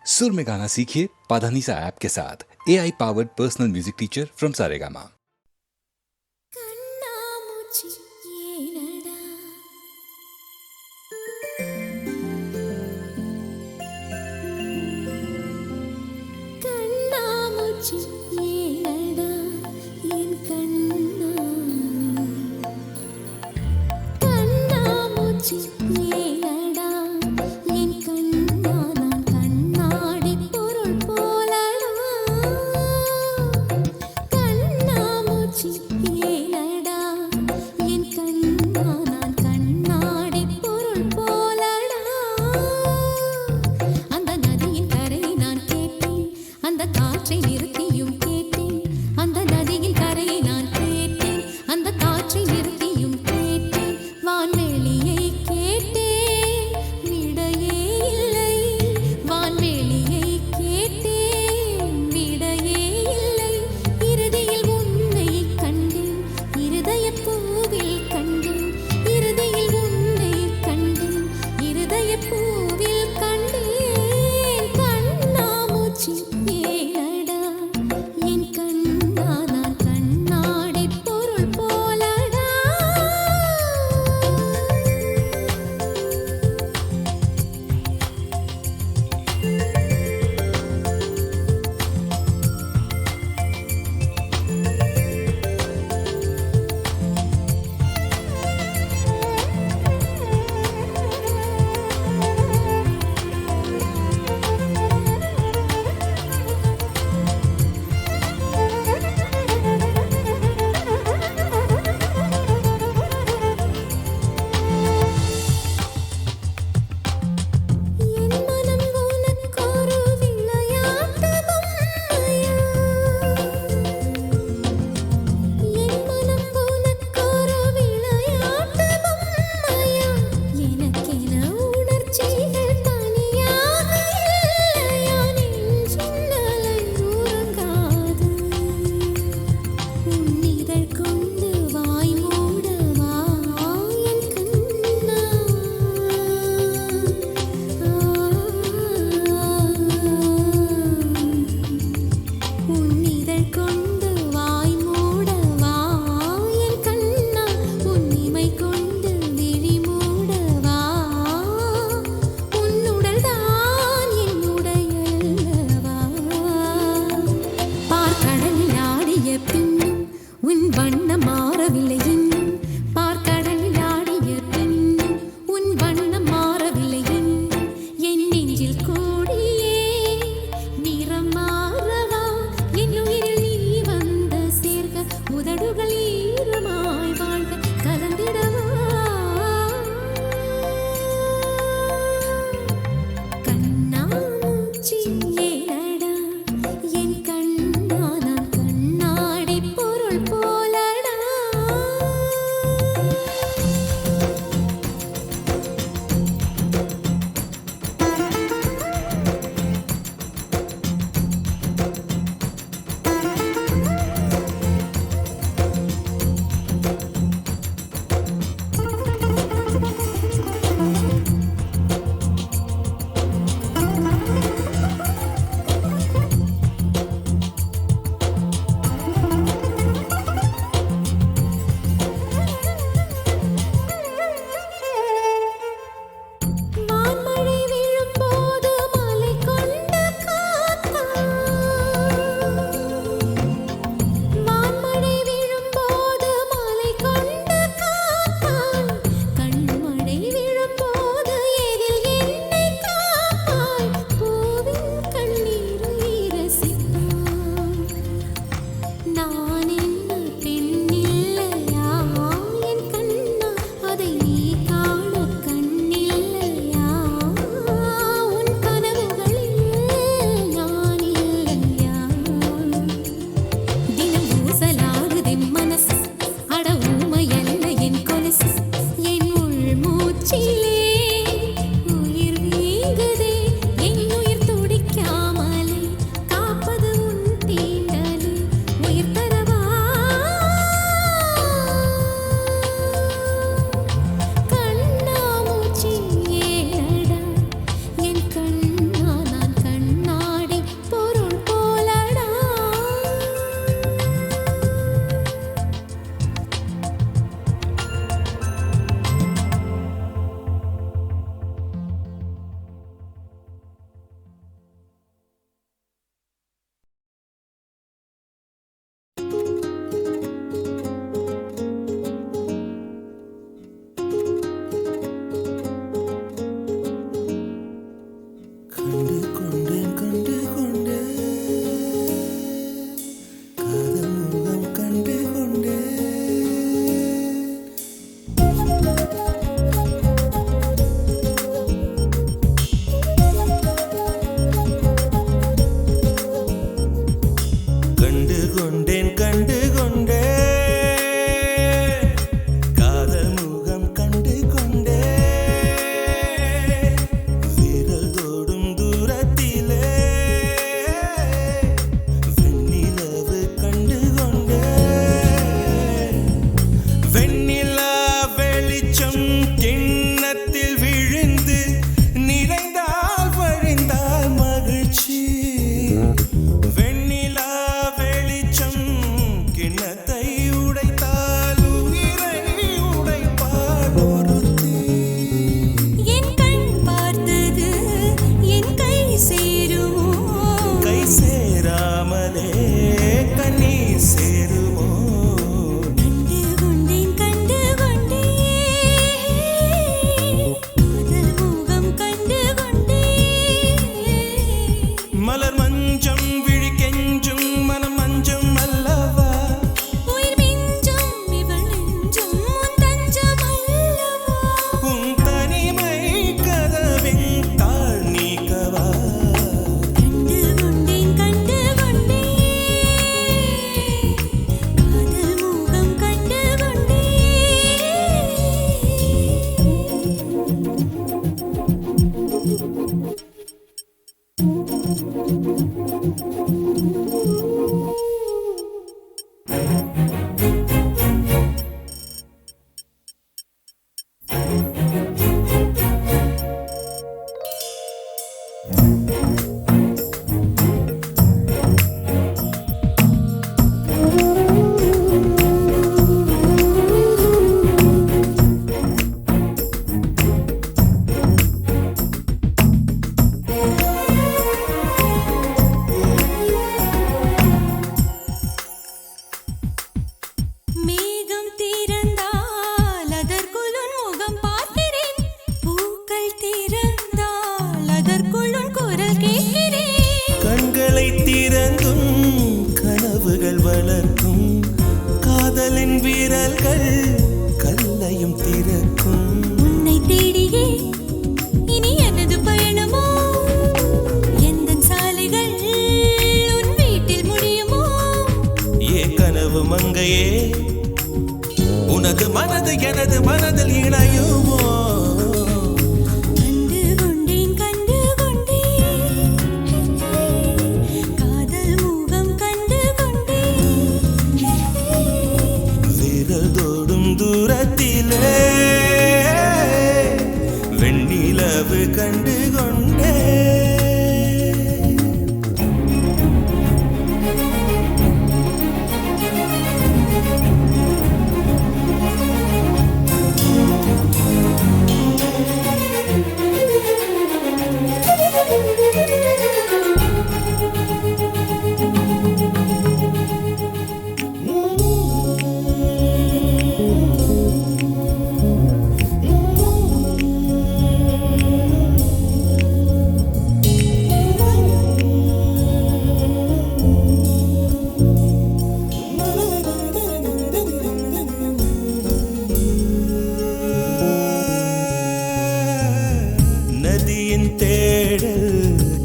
सुर में गाना सीखिए पाधानीसा ऐप के साथ। AI powered personal music teacher from Saregama.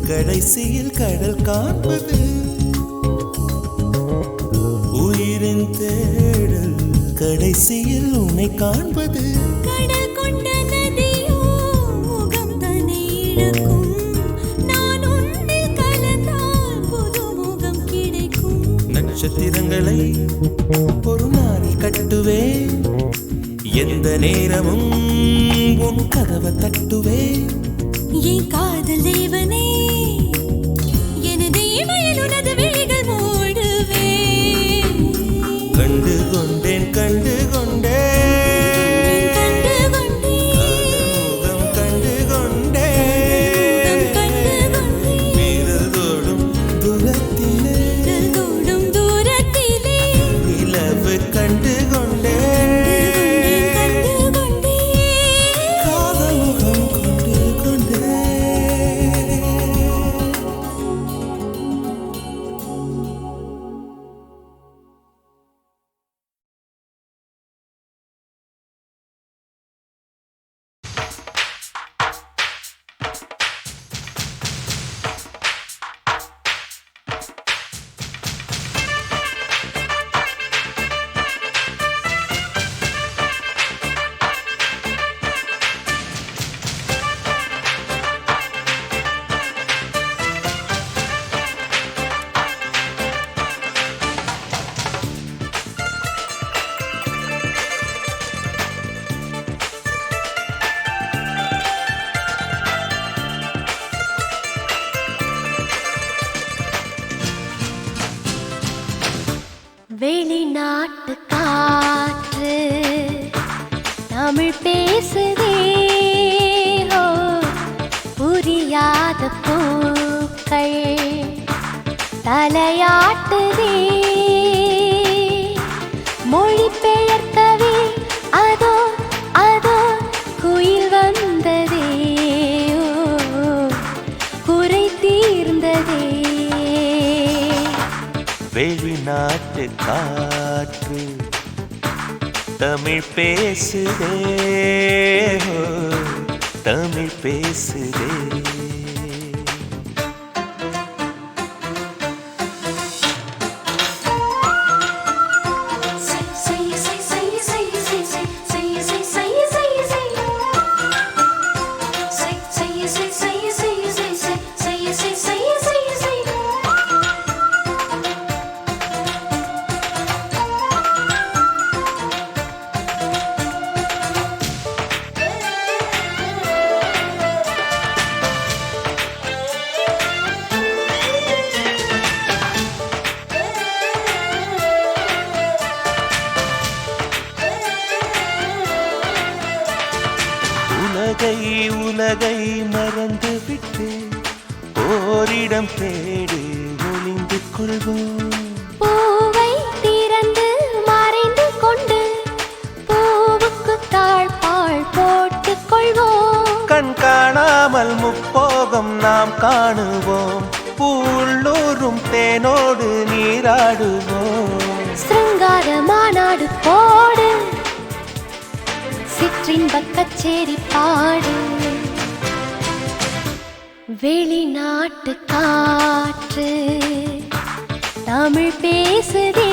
கடைசியில் கடல் காண்பது உயிரின் தேடல், கடைசியில் உன்னை காண்பது. கடல் கொண்ட நதியோ முகம் தன்னை இழக்கும், நான் உன்னில் கலந்தால் புது முகம் கிடைக்கும். நட்சத்திரங்களை ஒரு நாளில் கட்டுவேன், எந்த நேரமும் உன் கதவை தட்டுவேன். என் காதல் தேவனே, எனது இமையில் உனது விழிகள் மூடுவேன். கண்டு கொண்டேன் கண்டு கொண்டேன் கண்டு கொண்டேன் முகம் கண்டு கொண்டேன் வீரல் தோடும் தூரத்திலே, விரல் தொடும் தூரத்திலே நிலவு கண்டு கொண்டேன் கண்டு கொண்டேன். காதல் முகம் கொண்டு கொண்டேன். வெளிநாட்டு காற்று தமிழ் பேசுதே, ஓ புரியாத பூக்கள் தலையாட்டுதே. மொழி பெயர்க்கவே அதோ அதோ குயில் வந்ததே, ஓ குறை தீர்ந்ததே. வெளிநாட்டு காற்று தமிழ் பேசுதே, ஓ, தமிழ் பேசுதே. Say ஓரிடம் தேடி ஒளிந்து கொள்வோம். பூவை திறந்து மறைந்து கொண்டு பூவுக்கு தாழ்பாள் போட்டுக் கொள்வோம். கண் காணாமல் முப்போகம் நாம் காணுவோம். பூள்ளூரும் தேனோடு நீராடுவோம். சிருங்கார மாநாடு போடு, சிற்றின்பக் கச்சேரி பாடு. வெளிநாட்டு காற்று தமிழ் பேசுதே,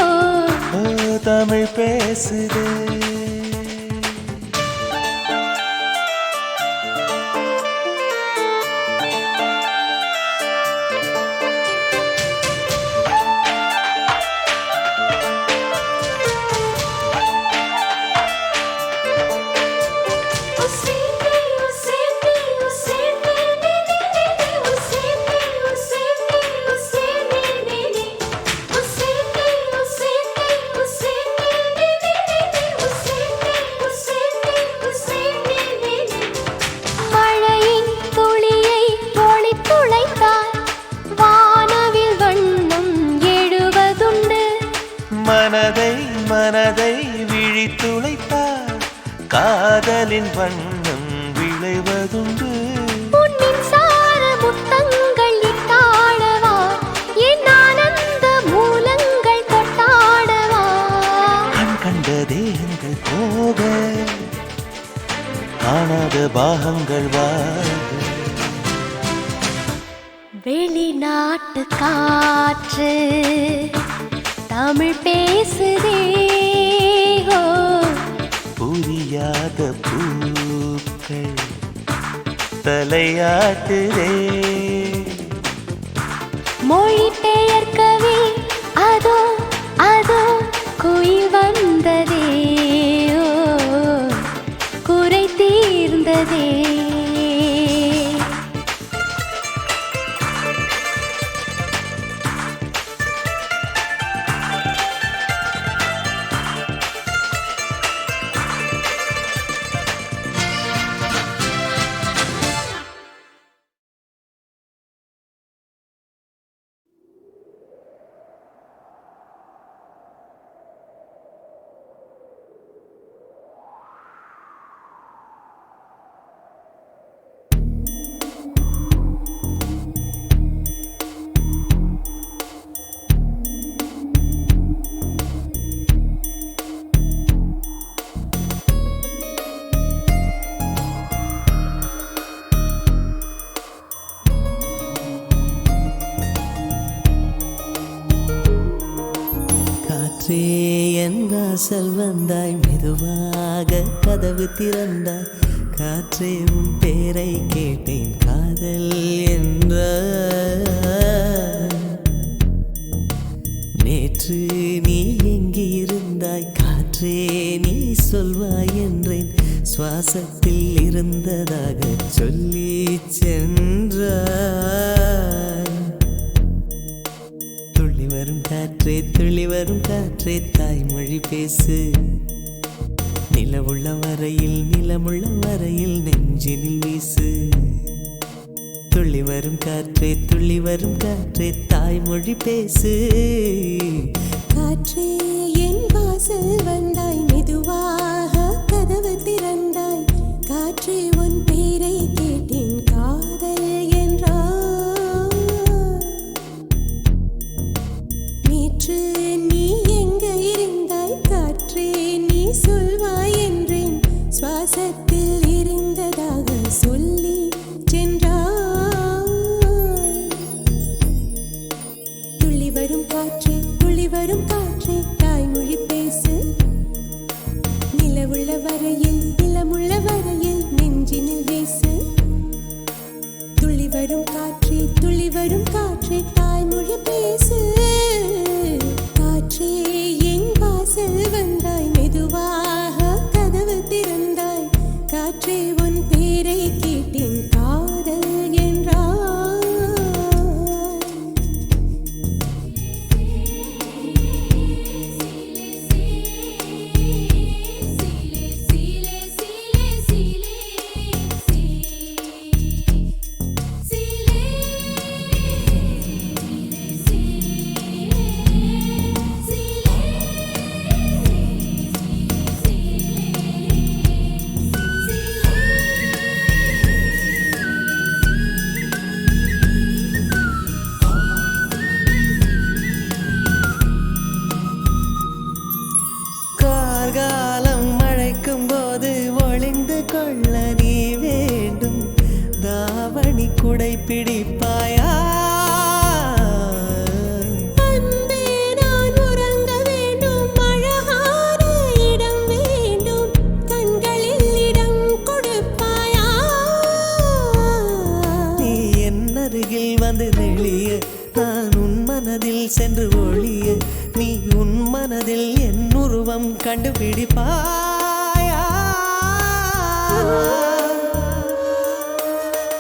ஓ தமிழ் பேசுதே. மழையின் துளியை ஒளி துளைத்தால் வானவில் வண்ணம் எழுவதுண்டு. மனதை மனதை விழித்துளைத்தார் காதலின் வண்ணம் விளைவதுண்டு. உன்னின் சார முத்தங்கள் இட்டாடவா, என் ஆனந்த மூலங்கள் கொட்டாடவா. கண் கண்ட தேகங்கள் போக காணாத பாகங்கள் வாழ. வெளிநாட்டு காற்று தமிழ் பேசுதே, ஓ புரியாத பூக்கள் தலையாட்டுதே. மொழி பெயர்க்கவே அதோ அதோ குயில் வந்ததே, ஓ குறை தீர்ந்ததே. காற்றே என் வாசல் வந்தாய், மெதுவாக கதவு திறந்தாய். காற்றே உன் பேரை கேட்டேன், காதல் என்ற. நேற்று நீ எங்கே இருந்தாய், காற்றே நீ சொல்வாய் என்றேன். சுவாசத்தில் இருந்ததாக சொல்லி சென்றாய். துள்ளி வரும் காற்றே, துள்ளி வரும் காற்றே, தாய்மொழி பேசு. நிலவுள்ள வரையில், நிலமுள்ள வரையில் நெஞ்சினில் வீசு. துள்ளி வரும் காற்றே, துள்ளி வரும் காற்றே, தாய்மொழி பேசு. காற்றே என் வாசல் வந்தாய், மெதுவாக கதவு திறந்தாய். காற்றே உன் பேரை கேட்டேன், காதல் என்றாய். நேற்று நீ எங்க இருந்தாய், காற்றே நீ சொல்வாய் என்றேன். சுவாசத்தில் இருந்ததாக சொல்லி சென்றாய். துள்ளி வரும் காற்றே, துள்ளி வரும் காற்றே, தாய்மொழி பேசு. நிலவுள்ள வரையில், நிலமுள்ள வரையில் நெஞ்சினில் வீசு. துள்ளி வரும் காற்றே, துள்ளி வரும் காற்றே, தாய்மொழி பேசு. காற்றே என் வாசல் வந்தாய், மெதுவாக கதவு திறந்தாய். காற்றே உன் பேரை கேட்டேன், காதல் என்றாய். சிலே கொடை பிடிப்பாயா? அன்பே நான் உறங்க வேண்டும், அழகான இடம் வேண்டும், கண்களில் இடம் கொடுப்பாயா? நீ என் அருகில் வந்து நெளிய, நான் உன் மனதில் சென்று ஒளிய, நீ உன் மனதில் என் உருவம் கண்டுபிடிப்பாயா?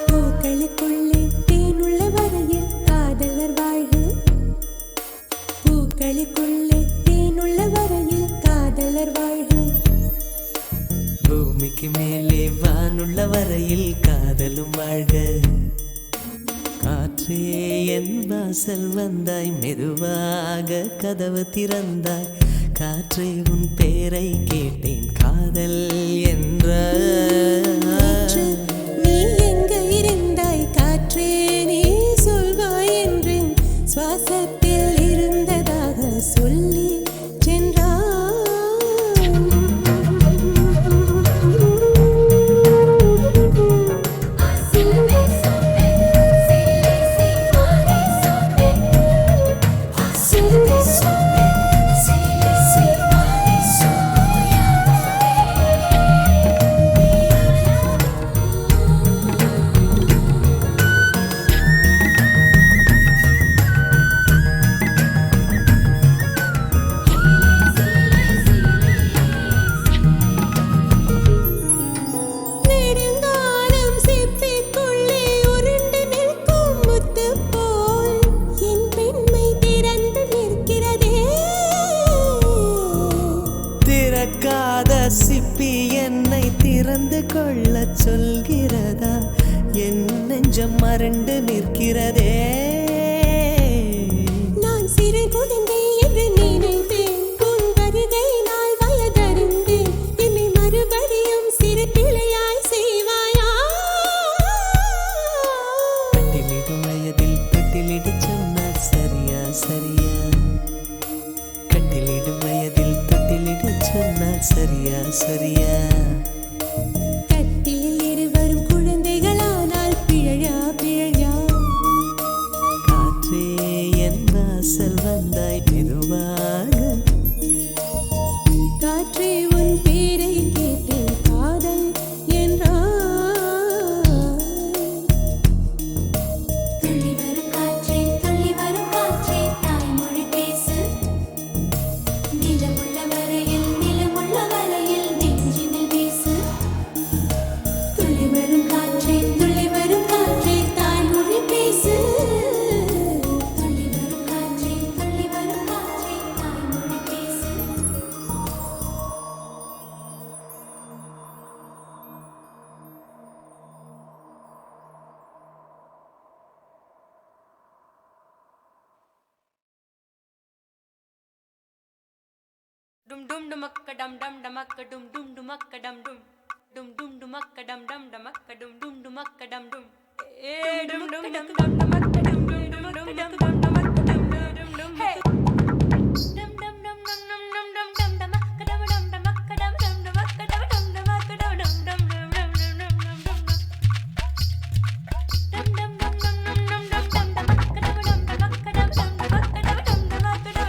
பூக்களுக்குள்ளே தேனுள்ள வரையில் காதலர் வாழ்க. பூக்களுக்குள்ளே தேனுள்ள வரையில் காதலர் வாழ்க. பூமிக்கு மேலே வானுள்ள வரையில் காதலும் வாழ்க. காற்றே என் வாசல் வந்தாய், மெதுவாக கதவு திறந்தாய், காற்றே உன் பேரை கேட்டேன், காதல் என்ற. காற்று, நீ எங்க இருந்தாய் காற்றே, நீ சொல்வாய் என்றேன், சுவாசத்தில் இருந்ததாக சொல்லி நெடுங்காலம் சிப்பிக்குள்ளே உருண்டு நிற்கும் முத்து போல் என் பெண்மை திறந்து நிற்கிறதே. திறக்காத சிப்பி என்னை திறந்து கொள்ள சொல்கிறதா? என் நெஞ்சம் மறண்டு நிற்கிறதே. நான் சிறு குழந்தை என்று நினைத்தேன், உன் வருகையினால் வயதறிந்தேன், என்னை மறுபடியும் சிறு பிள்ளையாய் செய்வாயா? கட்டிலிடும் வயதில் தொட்டிலிட சொன்னார் சரியா சரியா? கட்டிலிடும் வயதில் தொட்டிலிட சொன்னார் சரியா சரியா? கட்டிலில் இருவரும் குழந்தைகளானால் பிழையா பிழையா? காற்றே என் வாசல் வந்தாய், மெதுவாக காற்றே உன் பேரை கேட்டேன், காதல் என்றாய். துள்ளி வரும் காற்றே, துள்ளி வரும் காற்றே, தாய்மொழி பேசு. நிலமுள்ள வரையில், நிலமுள்ள வரையில் நெஞ்சினில் வீசு. துள்ளி வரும் காற்றே, துள்ளி வரும் காற்றே, தாய்மொழி பேசு. துள்ளி வரும் காற்றே, துள்ளி வரும் காற்றே, தாய்மொழி பேசு. Dum dum dumakka dum dum dumakka dum dum dumakka dum dum dum dum dumakka dum dum dumakka dum dum dumakka dum dum dum dum dum dum dumakka dum dum dumakka dum dum dumakka dum dum dum hey dum dum dum dum dum dum dum dum dumakka dum dum dumakka dum dum dumakka dum dum dumakka dum dum dum dum dum dum dum dum dum dum dum dum dum dum dum dumakka dum dum dumakka dum dum dumakka dum dum dumakka dum dum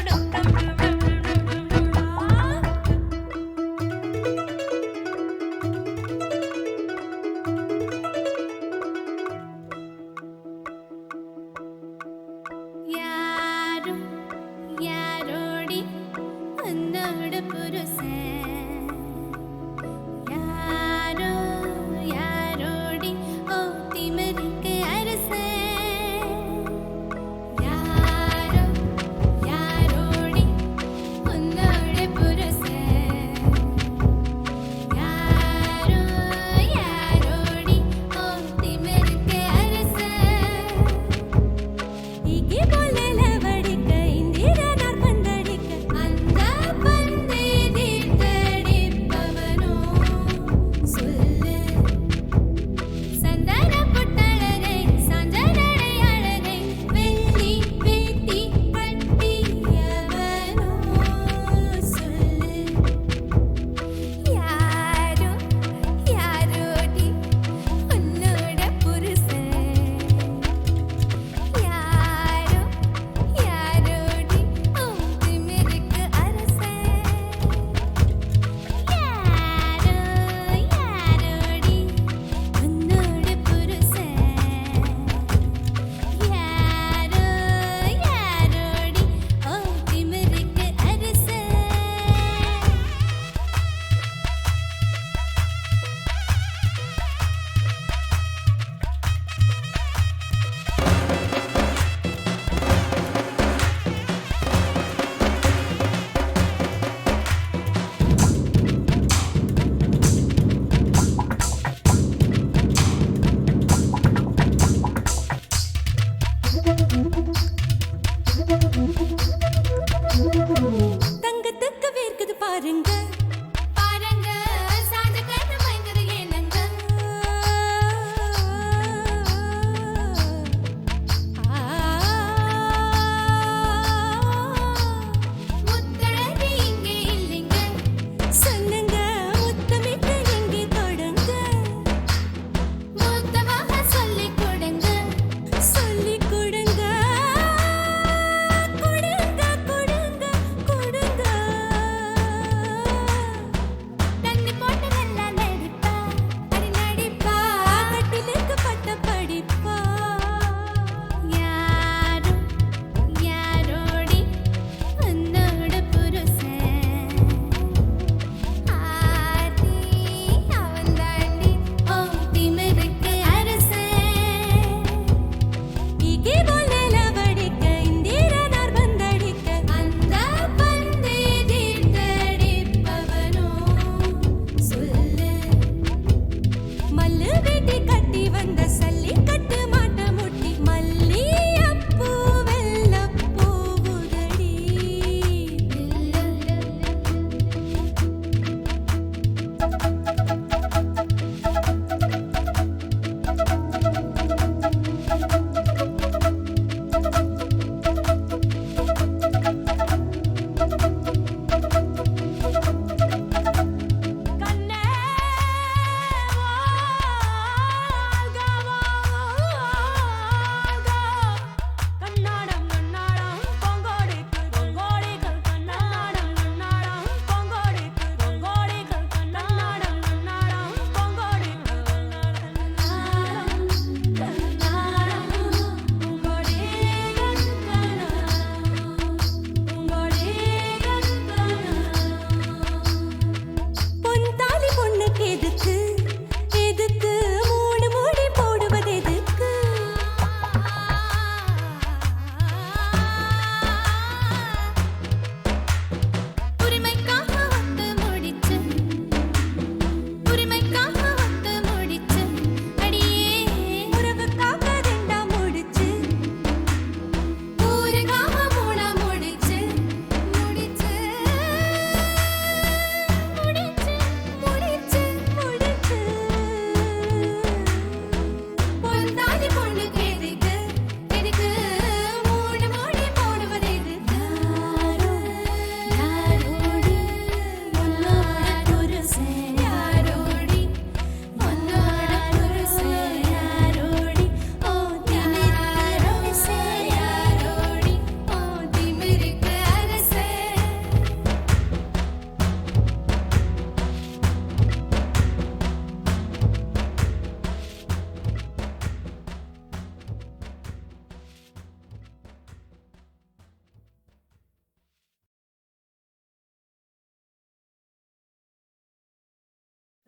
dum dum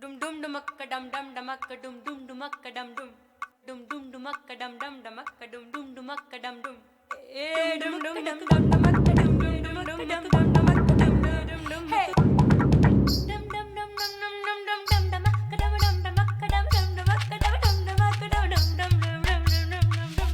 dum dum dumakka dum dum dumakka dum dum dumakka dum dum dum dum dumakka dum dum dumakka dum dum dumakka dum dum dum dum dum dum dumakka dum dum dum dum dum dum dumakka dum dum dum hey dum dum dum dum dum dum dum dum dumakka dum dum dumakka dum dum dumakka dum dum dumakka dum dum dum dum dum dum dum dum dum dum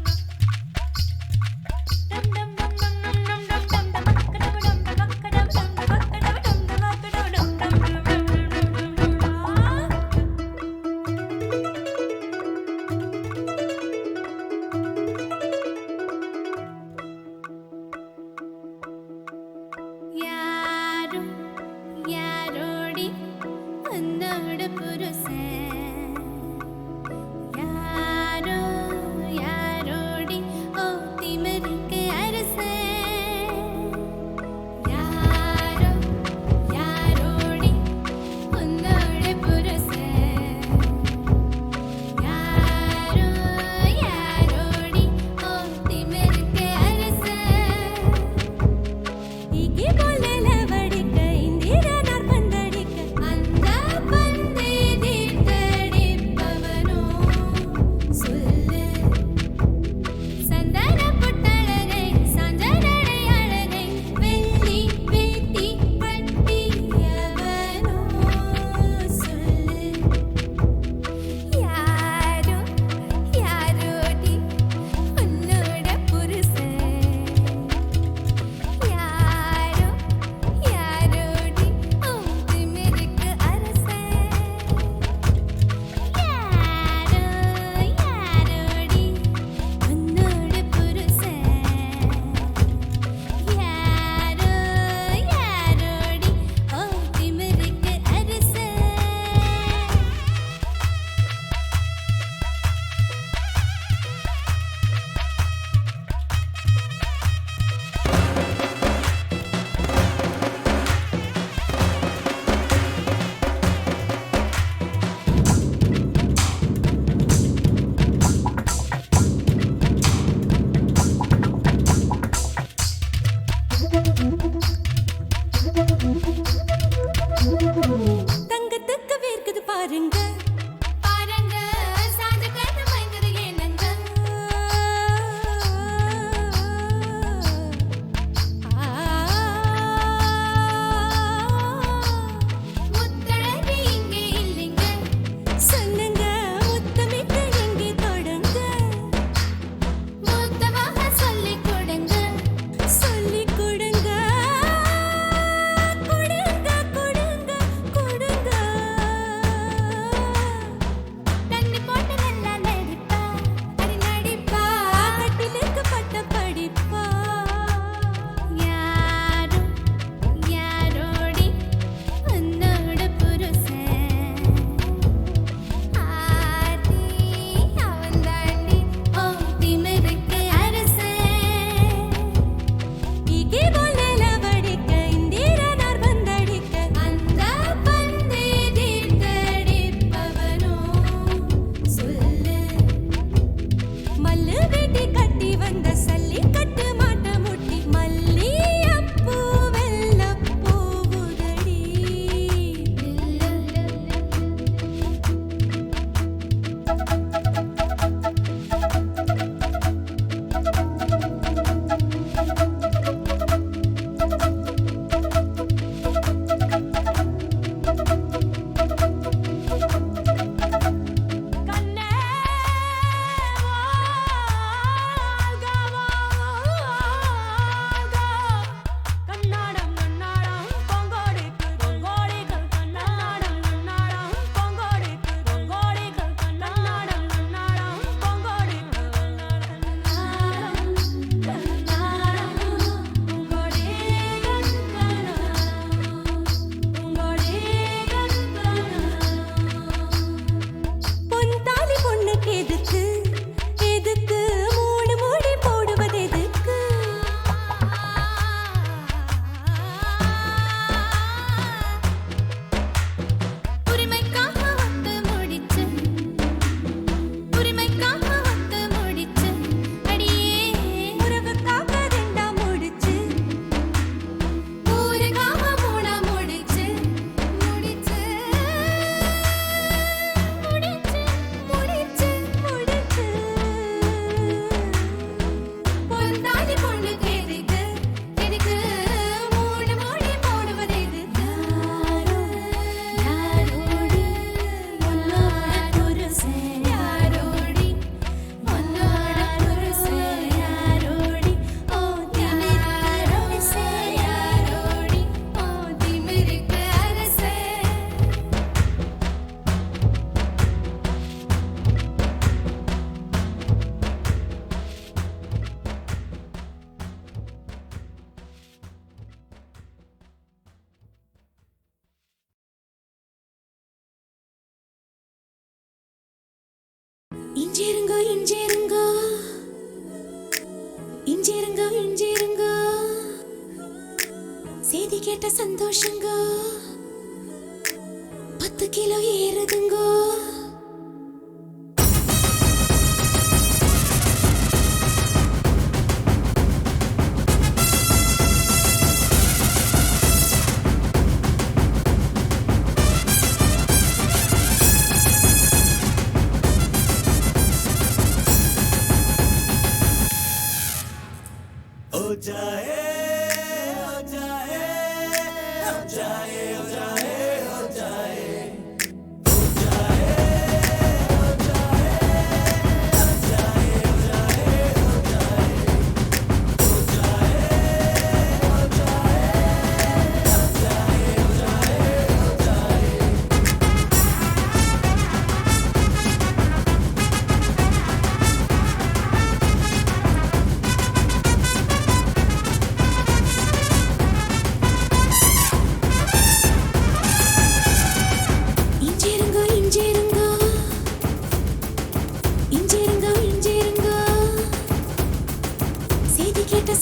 இஞ்சிருங்கோ இஞ்சிருங்கோ இஞ்சிருங்கோ இஞ்சிருங்கோ செய்தி கேட்ட சந்தோஷங்கோ 10 kilo ஏறுதுங்கோ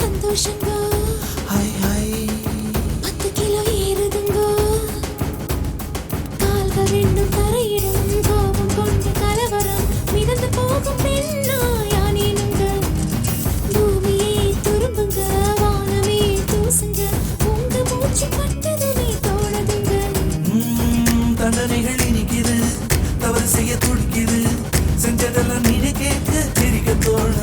சந்தோஷங்கோ 10 kilo ஏறுதுங்கோ கால்கள் ரெண்டும் தரையிடும் கோபம் கொண்டு கலவரம் மிதந்து போகும் பெண்ணா யானேனுங்க பூமியே துரும்புங்க வானமே தூசுங்க உங்க மூச்சு பட்டதுமே தோணுதுங்க தண்டனைகள் இனிக்குது தவறு செய்ய துடிக்குது செஞ்சதெல்லாம் நீ கேட்க தெரிக்க தோணுது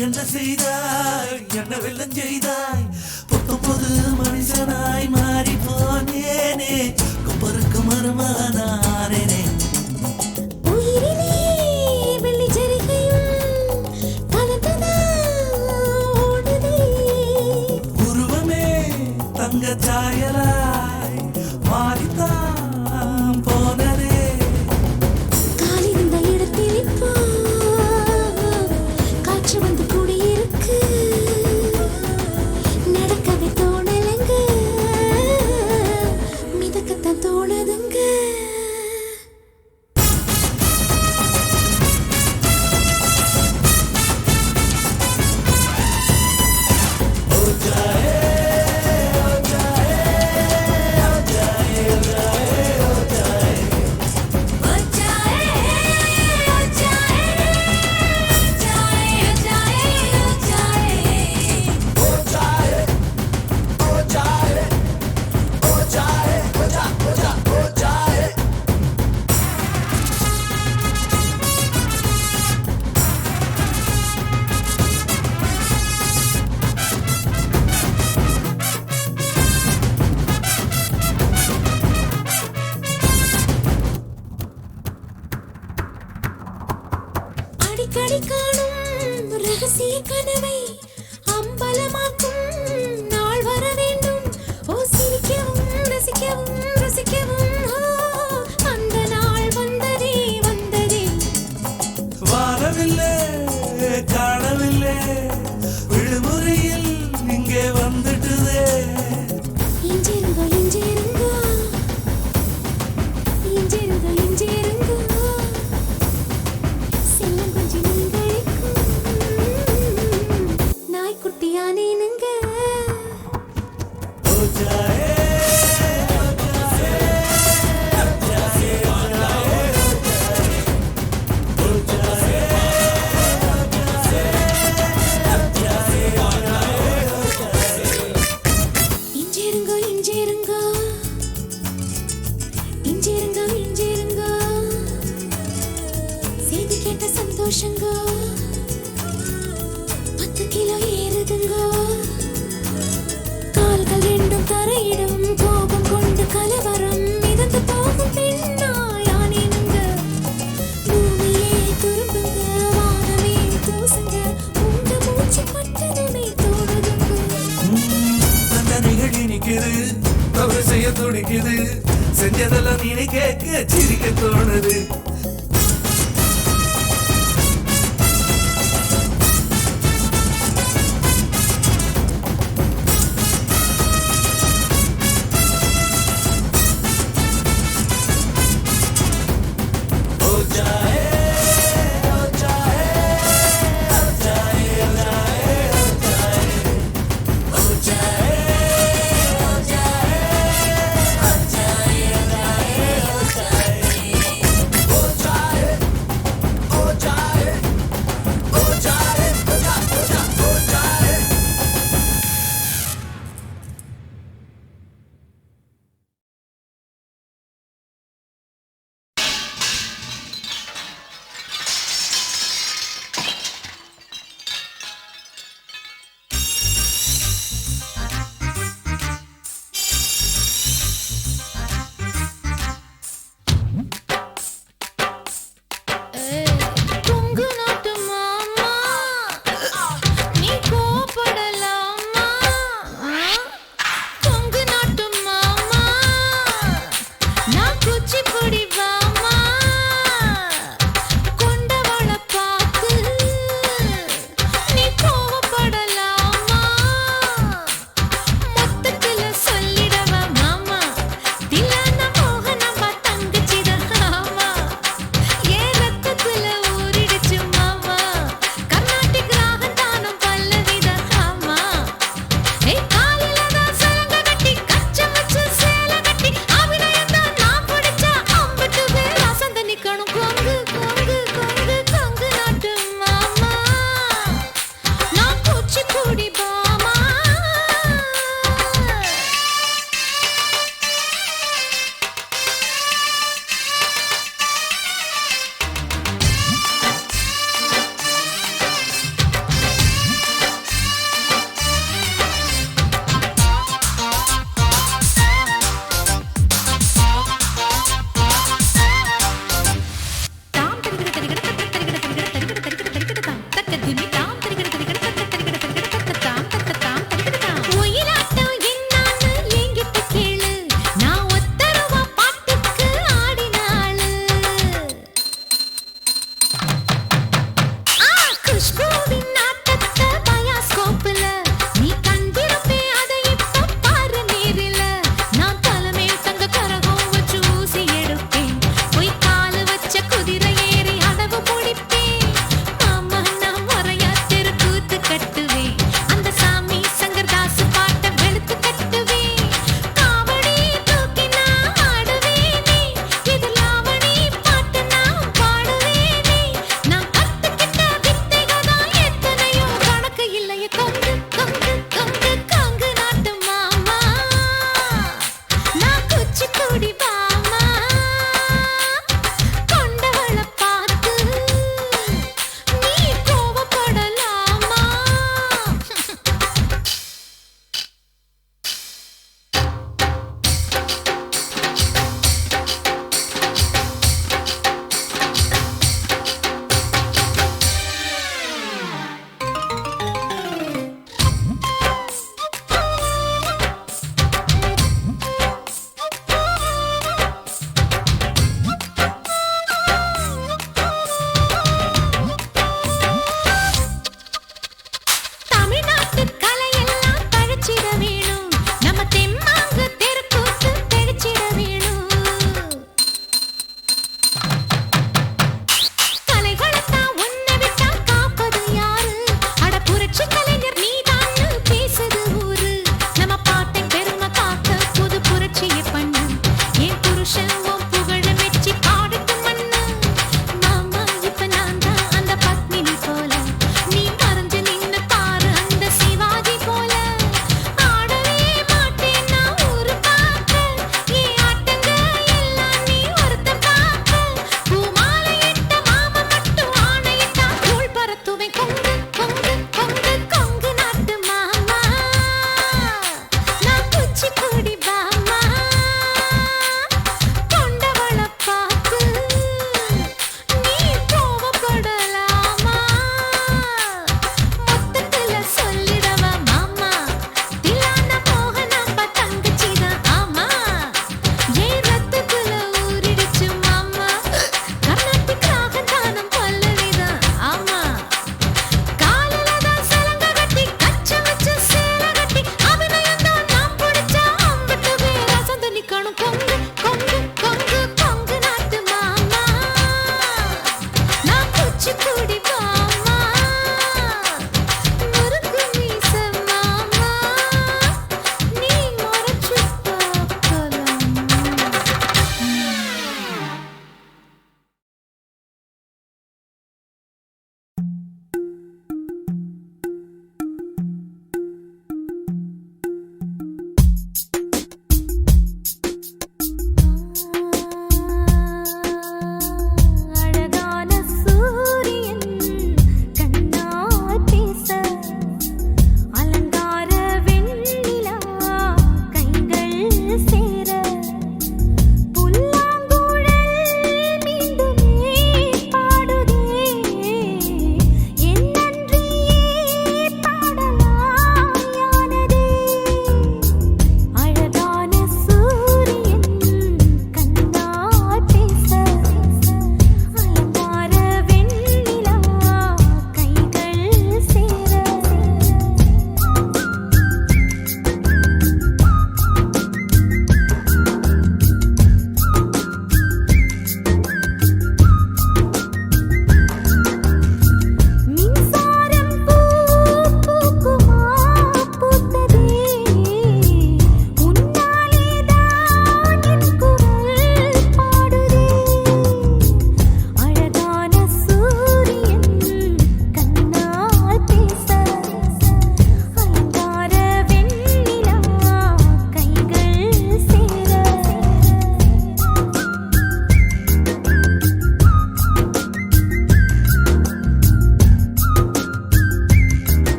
என்ன செய்தாய் என்ன வெள்ளம் செய்தாய் 19 மனுஷனாய் மாறி போனேனே கொப்பருக்கு மருமானானேனே உயிரிலே வெள்ளி ஜரிகையும் பலத்ததா ஓடுதே உருவமே தங்க சாயலாய் மாறித்தான் போனதே காலிருந்த இடத்தில் இப்போ காற்று வந்து கூடியிருக்கு நடக்கவே தோணலங்க மிதக்கத்தான் தோணுதுங்க அடிக்கடி காணும் ரகசிய கனவை அம்பலமாக்கும் நாள் வர வேண்டும் ஓ சிரிக்கவும் ரசிக்கவும் ருசிக்கவும் அந்த நாள் வந்ததே வந்ததே வாரவில்லை காணவில்லை விடுமுறையில் இங்கே வந்துட்டுதே இஞ்சிருங்கோ இஞ்சிருங்கோ இஞ்சிருங்கோ இஞ்சிருங்கோ செல்லம் கொஞ்சம் நீங்களுக்கும் நாய்க்குட்டியானேனுங்க சந்தோஷங்கோ 10 கிலோ ஏறுதுங்கோ கால்கள் ரெண்டும் தரையிடும் கோபம் கொண்டு கலவரம் மிதந்து போகும் பெண்ணா யானேனுங்க பூமியே துரும்புங்க வானமே தூசுங்க உங்க மூச்சு பட்டதுமே தோணுதுங்க தண்டனைகள் இனிக்குது தவறு செய்ய துடிக்குது செஞ்சதெல்லாம் நீ கேட்க சிரிக்க தோணுது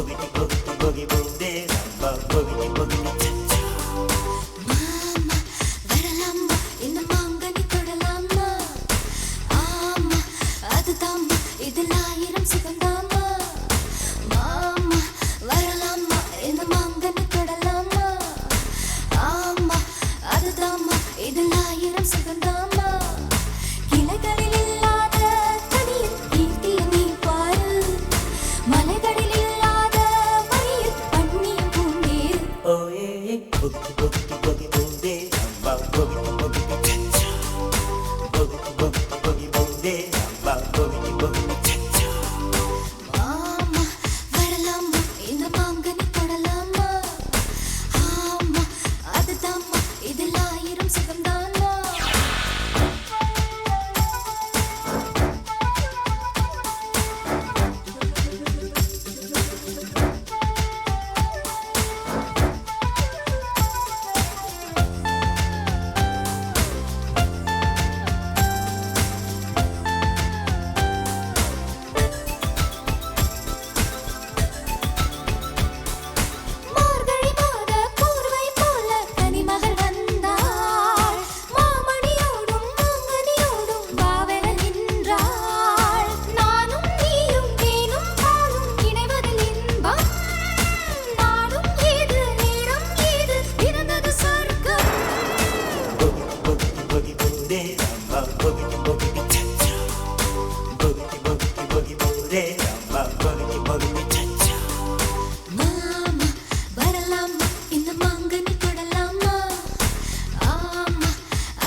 bogey bogey bogey booty ramba bogey bogey cha-cha. மாமா வரலாமா இந்த மாங்கனி தொடலாமா ஆமா அதுதாம்மா இதில் ஆயிரம் சுகந்தாமா மாமா வரலாமா இந்த மாங்கனி தொடலாமா ஆமா அதுதாம்மா இதில் ஆயிரம் சுகந்தாமா கிளைகளில் இல்லாத கனியில் கீர்த்திய நீ பாரு மலைகளில் இல்லாத மணியில் பண்ணிய பூந்தேரு Oh yeah, boogie boogie boogie booty ramba bogey bogey cha-cha. Boogie boogie boogie booty ramba bogey bogey cha-cha. மாமா வரலாமா இந்த மாங்கனி தொடலாமா ஆமா அதுதாம்மா இதில் ஆயிரம் சுகந்தாமா மார்கழி மாத பூர்வை போல கனிமகள் வந்தாள் மாமணியோடும் மாங்கனியோடும் வாவென நின்றாள் நானும் நீயும் தேனும் பாலும் இணைவதில் இன்பம் நாடும் ஏது நேரம் ஏது பிறந்தது சொர்க்கம் Boogie boogie booty ramba bogey bogey cha-cha. Boogie boogie boogie booty ramba bogey bogey cha-cha. மாமா வரலாமா இந்த மாங்கனி தொடலாமா ஆமா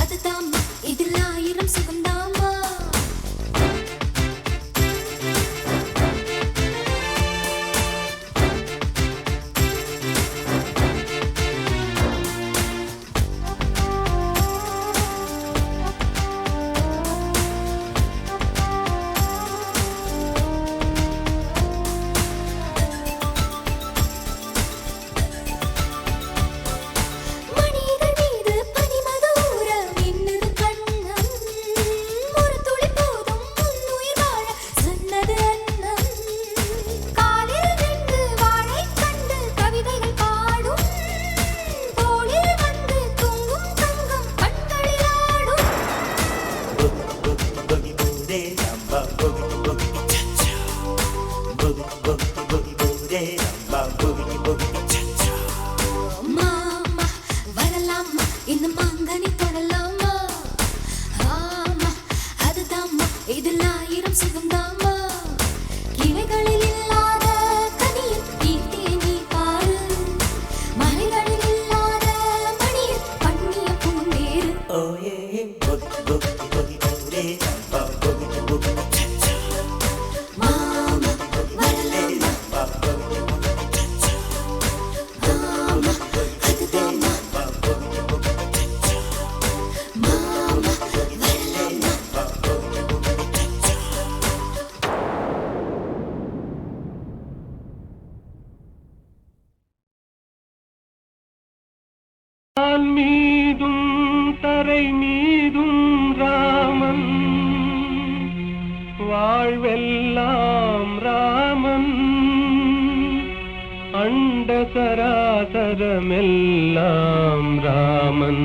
அதுதாம்மா இதில் ஆயிரம் சுகந்தாமா மணிகள் மீது பனிமதூர மின்னுது கண்ணம் ஒரு துளி போதும் உன்னுயிர் வாழ சொன்னது அன்னம் காலில் நின்று வாழைக் கண்டு கவிதைகள் பாடும் தோளில் வந்து தூங்கும் தங்கம் கண்களில் ஆடும் Boogie boogie booty ramba bogey bogey cha-cha. Boogie boogie boogie booty ramba bogey bogey cha-cha. மாமா வரலாமா இந்த மாங்கனி தொடலாமா ஆமா அதுதாம்மா இதில் ஆயிரம் சுகந்தாமா கிளைகளில் இல்லாத கனியில் கீர்த்திய நீ பாரு மலைகளில் இல்லாத மணியில் பண்ணிய பூந்தேரு Oh yeah, boogie boogie boogie booty ramba bogey bogey cha-cha. மாமா வரலாமா Ramba bogey bogey cha-cha. ஆமா அதுதாம்மா Boogie boogie cha-cha. மாமா வரலாமா Boogie boogie cha-cha. வான் மீதும் தரை மீதும் ராமன் வாழ்வெல்லாம் ராமன் அண்ட சராசரமெல்லாம் ராமன்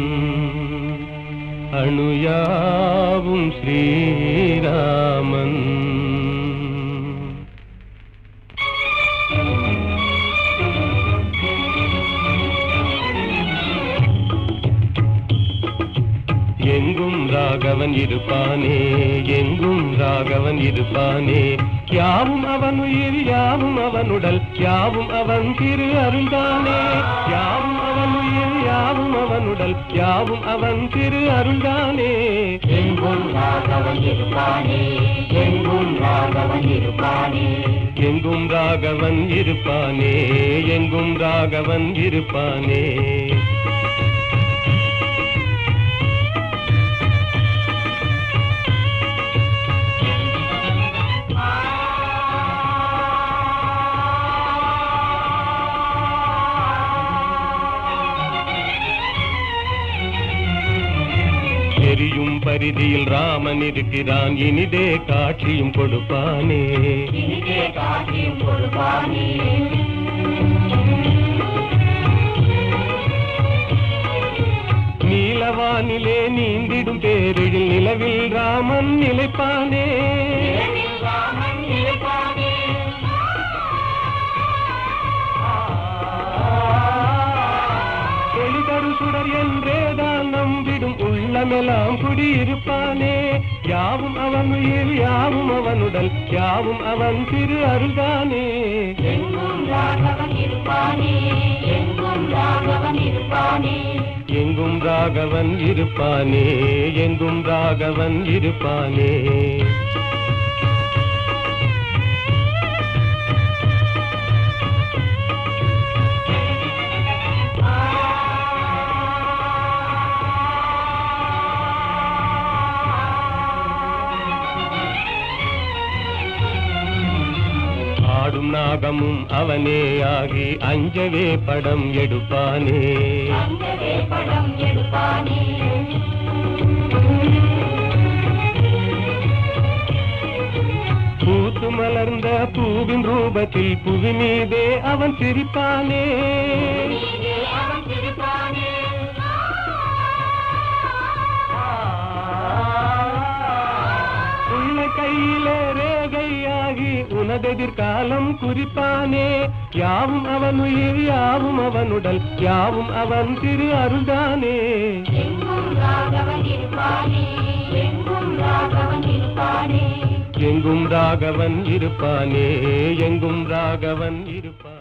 அணுயாவும் ஸ்ரீராமன் எங்கும் ராகவன் இருப்பானே எங்கும் ராகவன் இருப்பானே யாவும் அவன் உயிர் யாவும் அவன் உடல் யாவும் அவன் திரு அருள்தானே யாவும் அவன் உயிர் யாவும் அவன் உடல் யாவும் அவன் திரு அருள்தானே எங்கும் ராகவன் இருப்பானே எங்கும் ராகவன் இருப்பானே எங்கும் ராகவன் இருப்பானே எங்கும் ராகவன் இருப்பானே எரியும் பரிதியில் ராமன் இருக்கிறான் இனிதே காட்சியும் கொடுப்பானே நீடும் பேரில் நிலவில் ராமன் நிலைப்பானே ஒளிதரு சுடர் என்றேதான் நம்பிடும் உள்ளமெல்லாம் குடியிருப்பானே யாவும் அவன் உயிர் யாவும் அவனுடல் யாவும் அவன் திரு அருள்தானே எங்கும் ராகவன் இருப்பானே எங்கும் ராகவன் இருப்பானே ஆடும் நாகமும் அவனே ஆகி அஞ்சவே படம் எடுப்பானே பூத்து மலர்ந்த பூவின் ரூபத்தில் புவி மீதே அவன் சிரிப்பானே கையிலே ரேகையாகி உனதெதிர்காலம் குறிப்பானே யாவும் அவன் உயிர் யாவும் அவனுடல் யாவும் அவன் திரு அருள்தானே எங்கும் ராகவன் இருப்பானே எங்கும் ராகவன் இருப்பானே